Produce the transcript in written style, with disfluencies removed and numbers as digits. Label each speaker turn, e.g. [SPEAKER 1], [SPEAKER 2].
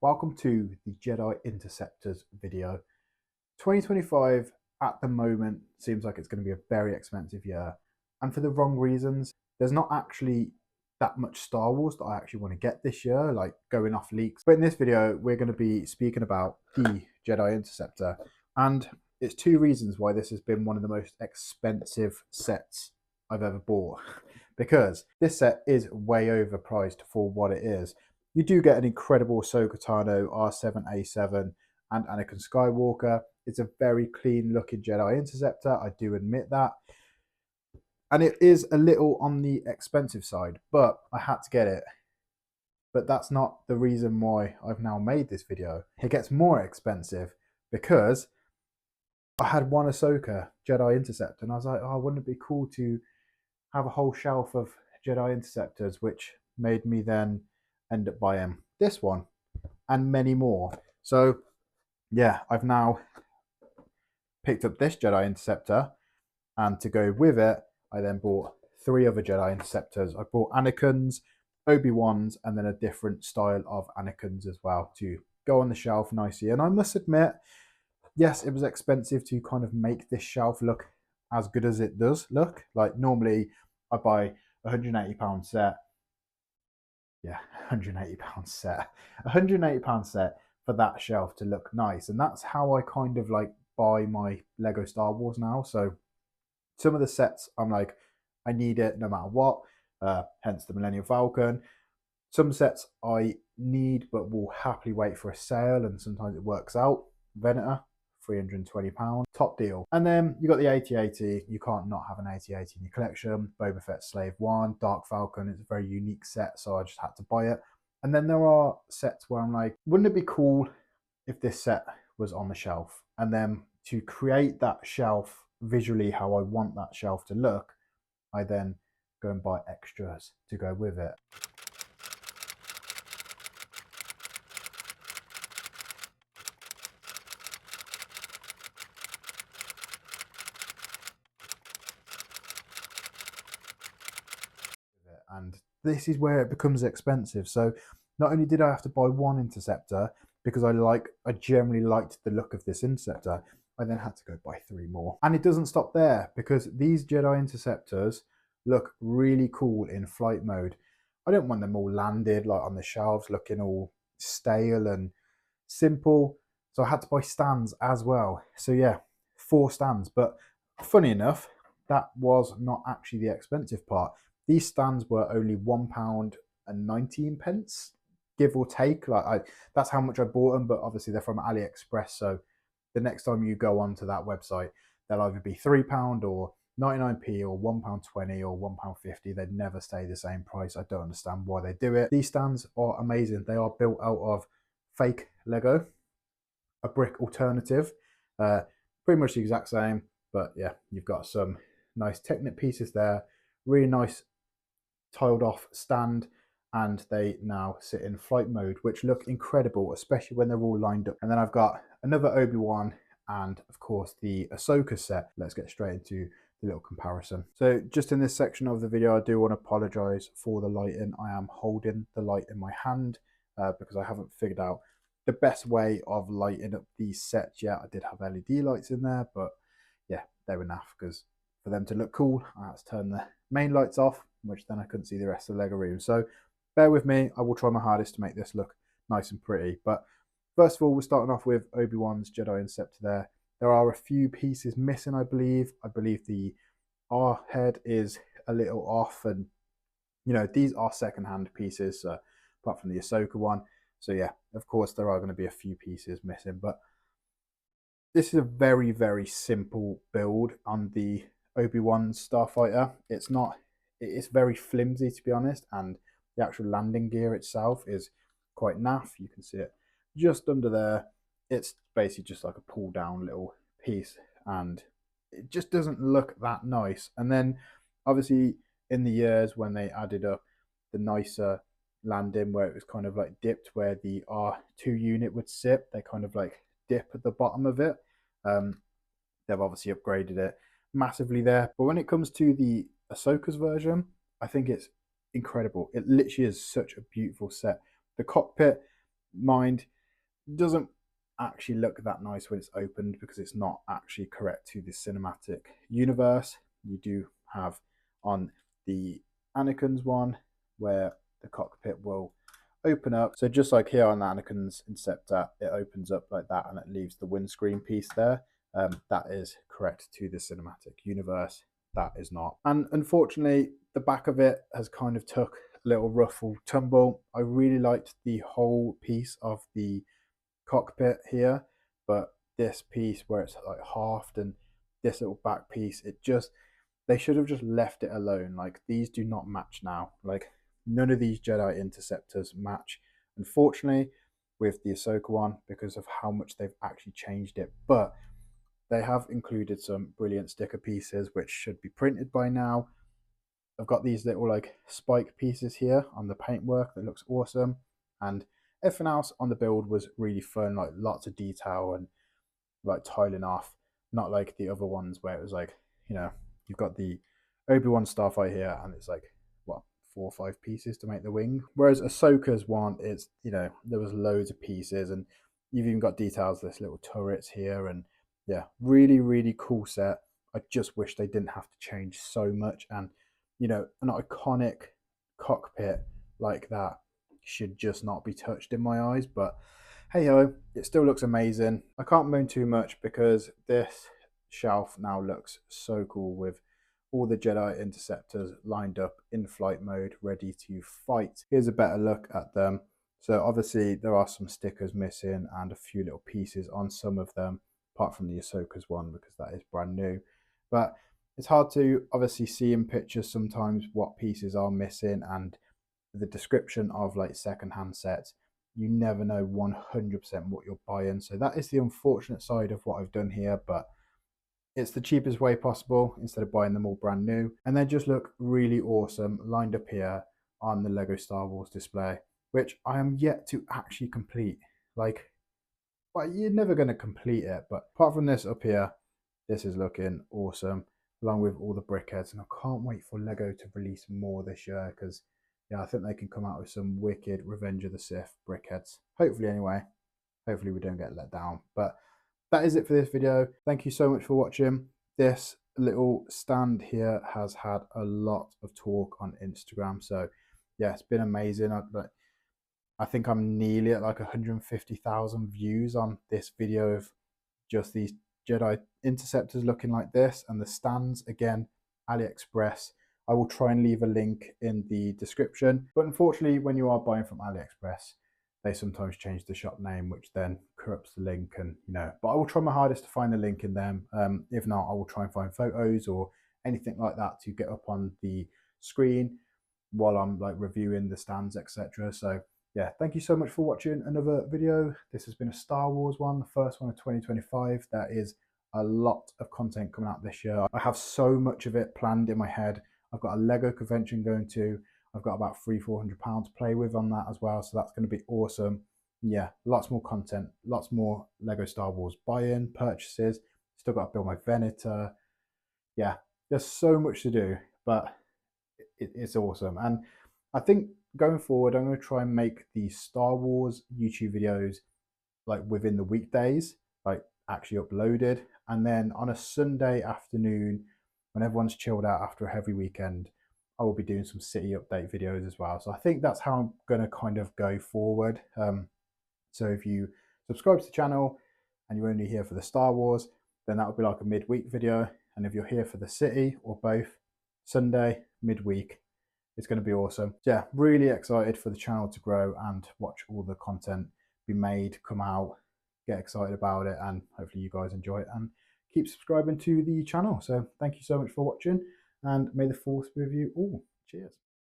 [SPEAKER 1] Welcome to the Jedi Interceptors video. 2025 at the moment seems like it's going to be a very expensive year, and for the wrong reasons. There's not actually that much Star Wars that I actually want to get this year, like going off leaks. But in this video, we're going to be speaking about the Jedi Interceptor, and it's two reasons why this has been one of the most expensive sets I've ever bought. Because this set is way overpriced for what it is. You do get an incredible Ahsoka Tano R7A7 and Anakin Skywalker. It's a very clean looking Jedi Interceptor, I do admit that. And it is a little on the expensive side, but I had to get it. But that's not the reason why I've now made this video. It gets more expensive because I had one Ahsoka Jedi Interceptor and I was like, oh, wouldn't it be cool to have a whole shelf of Jedi Interceptors, which made me then end up buying this one and many more. So yeah, I've now picked up this Jedi Interceptor, and to go with it, I then bought three other Jedi Interceptors. I bought Anakin's, ObiWan's, and then a different style of Anakin's as well to go on the shelf nicely. And I must admit, yes, it was expensive to kind of make this shelf look as good as it does look. Like normally I buy £180 set. Yeah, £180 set. £180 set for that shelf to look nice. And that's how I kind of like buy my Lego Star Wars now. So some of the sets I'm like, I need it no matter what. Hence the Millennium Falcon. Some sets I need but will happily wait for a sale, and sometimes it works out. Venator, £320, top deal. And then you got the AT-AT. You can't not have an AT-AT in your collection. Boba Fett Slave 1, Dark Falcon. It's a very unique set, so I just had to buy it. And then there are sets where I'm like, wouldn't it be cool if this set was on the shelf? And then to create that shelf visually how I want that shelf to look, I then go and buy extras to go with it. And this is where it becomes expensive. So not only did I have to buy one Interceptor because I generally liked the look of this Interceptor, I then had to go buy three more. And it doesn't stop there, because these Jedi Interceptors look really cool in flight mode. I don't want them all landed like on the shelves looking all stale and simple. So I had to buy stands as well. So yeah, 4 stands. But funny enough, that was not actually the expensive part. These stands were only £1.19, give or take. That's how much I bought them, but obviously they're from AliExpress, so the next time you go onto that website, they'll either be £3 or 99p or £1.20 or £1.50. They'd never stay the same price. I don't understand why they do it. These stands are amazing. They are built out of fake Lego, a brick alternative, pretty much the exact same, but yeah, you've got some nice Technic pieces there, really nice tiled off stand, and they now sit in flight mode, which look incredible, especially when they're all lined up. And then I've got another ObiWan and of course the Ahsoka set. Let's get straight into the little comparison. So just in this section of the video, I do want to apologize for the lighting. I am holding the light in my hand because I haven't figured out the best way of lighting up these sets yet. I did have LED lights in there, but yeah, they were naff, because for them to look cool, I had to turn the main lights off, which then I couldn't see the rest of the Lego room. So bear with me, I will try my hardest to make this look nice and pretty. But first of all, we're starting off with ObiWan's Jedi Interceptor there. There are a few pieces missing, I believe. I believe the R head is a little off, and you know, these are second-hand pieces, apart from the Ahsoka one. So yeah, of course there are going to be a few pieces missing, but this is a very, very simple build on the ObiWan Starfighter. It's very flimsy, to be honest, and the actual landing gear itself is quite naff. You can see it just under there. It's basically just like a pull down little piece, and it just doesn't look that nice. And then obviously in the years when they added up the nicer landing, where it was kind of like dipped where the R2 unit would sit, they kind of like dip at the bottom of it. They've obviously upgraded it massively there. But when it comes to the Ahsoka's version, I think it's incredible. It literally is such a beautiful set. The cockpit mind, doesn't actually look that nice when it's opened because it's not actually correct to the cinematic universe. You do have on the Anakin's one where the cockpit will open up. So just like here on the Anakin's Interceptor, it opens up like that and it leaves the windscreen piece there. That is correct to the cinematic universe. That is not. And unfortunately, the back of it has kind of took a little ruffle tumble. I really liked the whole piece of the cockpit here, but this piece where it's like halved and this little back piece, they should have just left it alone. Like, these do not match now. Like, none of these Jedi Interceptors match, unfortunately, with the Ahsoka one because of how much they've actually changed it. But they have included some brilliant sticker pieces which should be printed by now. I've got these little like spike pieces here on the paintwork that looks awesome, and everything else on the build was really fun, like lots of detail and like tiling off, not like the other ones where it was like, you've got the ObiWan starfight here and it's like, what, 4 or 5 pieces to make the wing, whereas Ahsoka's one, it's, there was loads of pieces, and you've even got details, this little turrets here, and yeah, really, really cool set. I just wish they didn't have to change so much, and an iconic cockpit like that should just not be touched in my eyes. But hey ho, it still looks amazing. I can't moan too much because this shelf now looks so cool with all the Jedi Interceptors lined up in flight mode, ready to fight. Here's a better look at them. So obviously there are some stickers missing and a few little pieces on some of them, apart from the Ahsoka's one because that is brand new. But it's hard to obviously see in pictures sometimes what pieces are missing, and the description of like secondhand sets, you never know 100% what you're buying. So that is the unfortunate side of what I've done here, but it's the cheapest way possible instead of buying them all brand new. And they just look really awesome lined up here on the Lego Star Wars display, which I am yet to actually complete. Like, well, you're never going to complete it, but apart from this up here, this is looking awesome, along with all the brickheads. And I can't wait for Lego to release more this year because, yeah, I think they can come out with some wicked Revenge of the Sith brickheads. Hopefully, anyway. Hopefully we don't get let down. But that is it for this video. Thank you so much for watching. This little stand here has had a lot of talk on Instagram. So, yeah, it's been amazing. I think I'm nearly at like 150,000 views on this video of just these Jedi Interceptors looking like this, and the stands, again, AliExpress. I will try and leave a link in the description, but unfortunately when you are buying from AliExpress, they sometimes change the shop name, which then corrupts the link, and but I will try my hardest to find the link in them. If not, I will try and find photos or anything like that to get up on the screen while I'm like reviewing the stands, etc. So yeah, thank you so much for watching another video. This has been a Star Wars one, the first one of 2025. There is a lot of content coming out this year. I have so much of it planned in my head. I've got a Lego convention going to. I've got about £300-400 to play with on that as well, so that's going to be awesome. Yeah, lots more content, lots more Lego Star Wars buy-in, purchases. Still got to build my Venator. Yeah, there's so much to do, but it's awesome. And I think going forward, I'm going to try and make these Star Wars YouTube videos like within the weekdays, like actually uploaded. And then on a Sunday afternoon, when everyone's chilled out after a heavy weekend, I will be doing some city update videos as well. So I think that's how I'm going to kind of go forward. So if you subscribe to the channel and you're only here for the Star Wars, then that would be like a midweek video. And if you're here for the city or both, Sunday, midweek, it's going to be awesome. So yeah, really excited for the channel to grow and watch all the content be made, come out, get excited about it, and hopefully you guys enjoy it and keep subscribing to the channel. So thank you so much for watching, and may the force be with you all. Cheers.